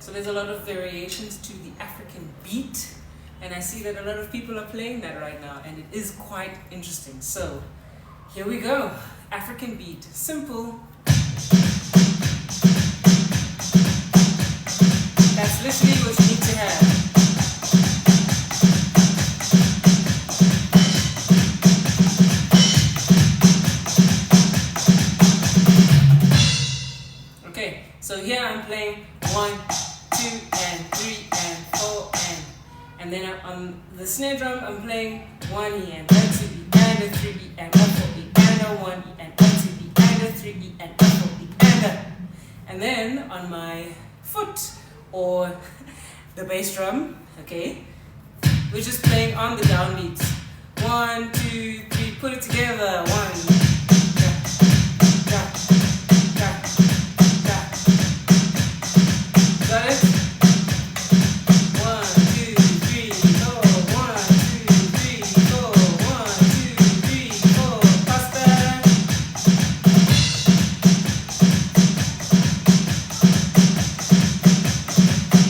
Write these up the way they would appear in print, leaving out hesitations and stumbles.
So there's a lot of variations to the African beat, and I see that a lot of people are playing that right now, and it is quite interesting. So here we go. African beat, simple. That's literally what you need to have. Okay, so here I'm playing 1, 2, and 3, and 4, and then on the snare drum I'm playing 1 E and a 2 E and a 3 E and a 4 E and a 1 E and a 2 E and a 3 E and a 4 E and then on my foot or the bass drum, okay, we're just playing on the downbeats. 1, 2, 3, put it together. 1, got it? 1, 2, 3, 4. 1, 2, 3, 4. 1, 2, 3, 4. Faster.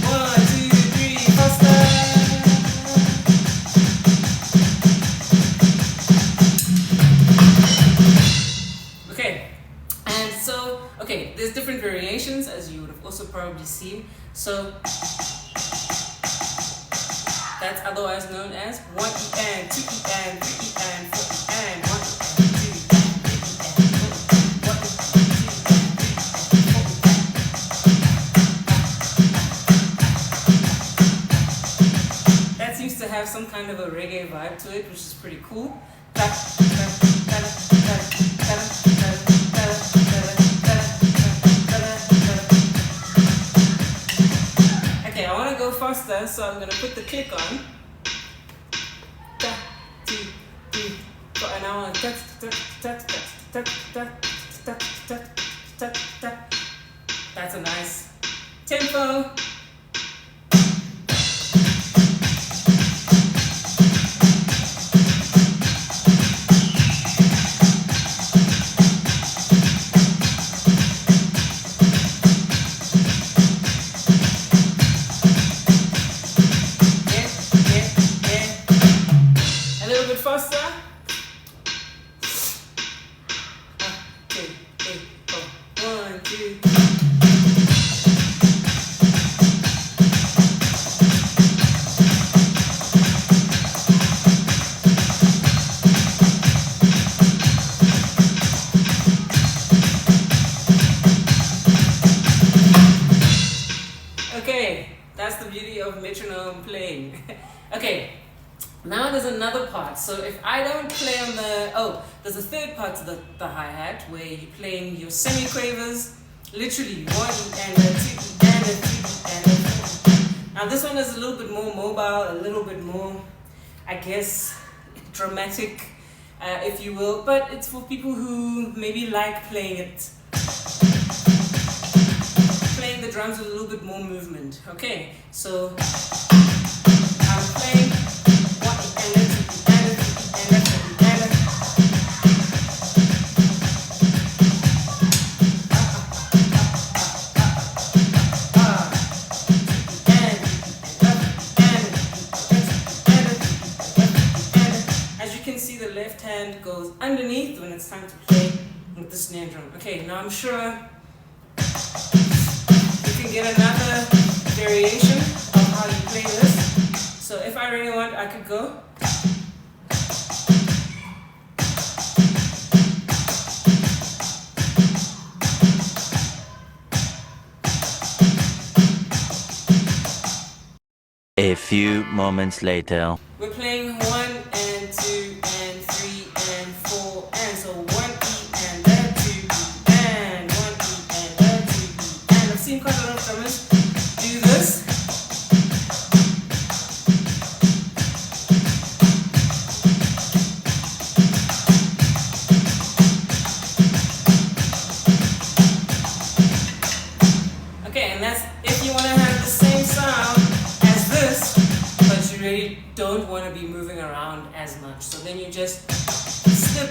1, 2, 3, faster. Okay, and so there's different variations, as you would have also probably seen. So that's otherwise known as 1 E and 2 E and 3 E and 4 E and 1 E and 2 E and 3 E and 4 E and 1 E and 2 E and 3 E and 4 E. That seems to have some kind of a reggae vibe to it, which is pretty cool. Okay, I want to go faster, so I'm going to put the click on. 1, 2, 3, 4, and I want that's a nice tempo. Faster. 2, 3, 4. 1, 2. Okay, that's the beauty of metronome playing. Okay. Now there's another part. So if I don't play on the, there's a third part to the hi-hat where you're playing your semi-quavers, literally 1 E and a 2 E and a 3 E and a 4 E. Now this one is a little bit more mobile, a little bit more, I guess, dramatic, if you will, but it's for people who maybe like playing the drums with a little bit more movement. Okay, so I'm playing left hand goes underneath when it's time to play with the snare drum. Okay, now I'm sure you can get another variation of how you play this. So if I really want, I could go. A few moments later. We're playing 1 and 2 and 3 and 4 and so 1 E and a 2 E and 1 E and a 2 E and I've seen quite a lot of drummers do this. Okay, and that's if you want to have the same sound as this, but you really don't want to be moving around as much. So then you just slip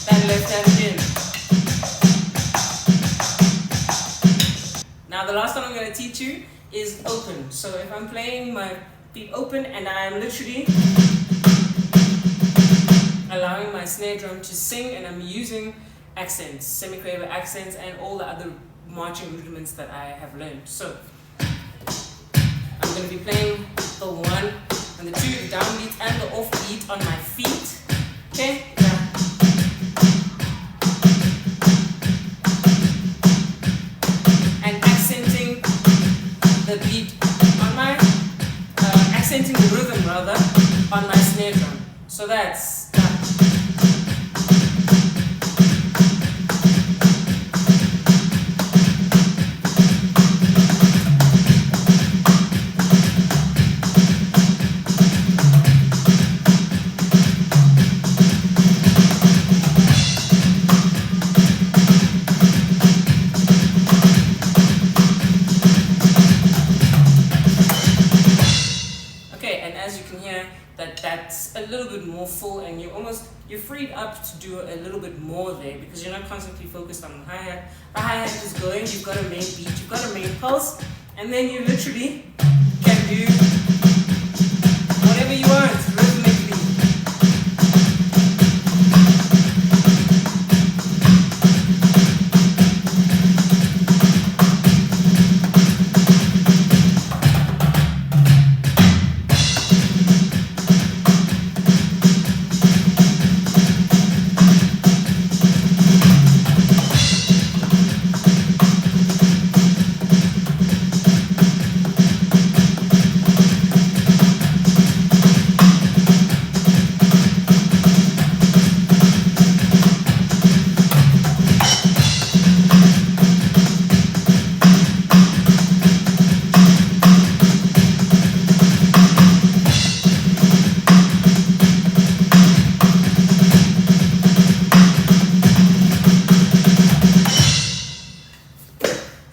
that left hand in. last one I'm going to teach you is open. So if I'm playing my beat open and I'm literally allowing my snare drum to sing, and I'm using accents, semiquaver accents, and all the other marching rudiments that I have learned. So I'm going to be playing the 1 and the 2, the downbeat and the offbeat on my feet. Okay? Yeah. And accenting the beat on my, accenting the rhythm rather, on my snare drum. So that's that. That's a little bit more full, and you're freed up to do a little bit more there because you're not constantly focused on the hi-hat. The hi-hat is going, you've got a main beat, you've got a main pulse, and then you literally can do whatever you want rhythmically.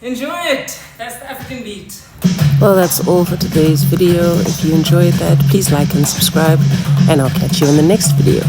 Enjoy it! That's the African beat. Well, that's all for today's video. If you enjoyed that, please like and subscribe, and I'll catch you in the next video.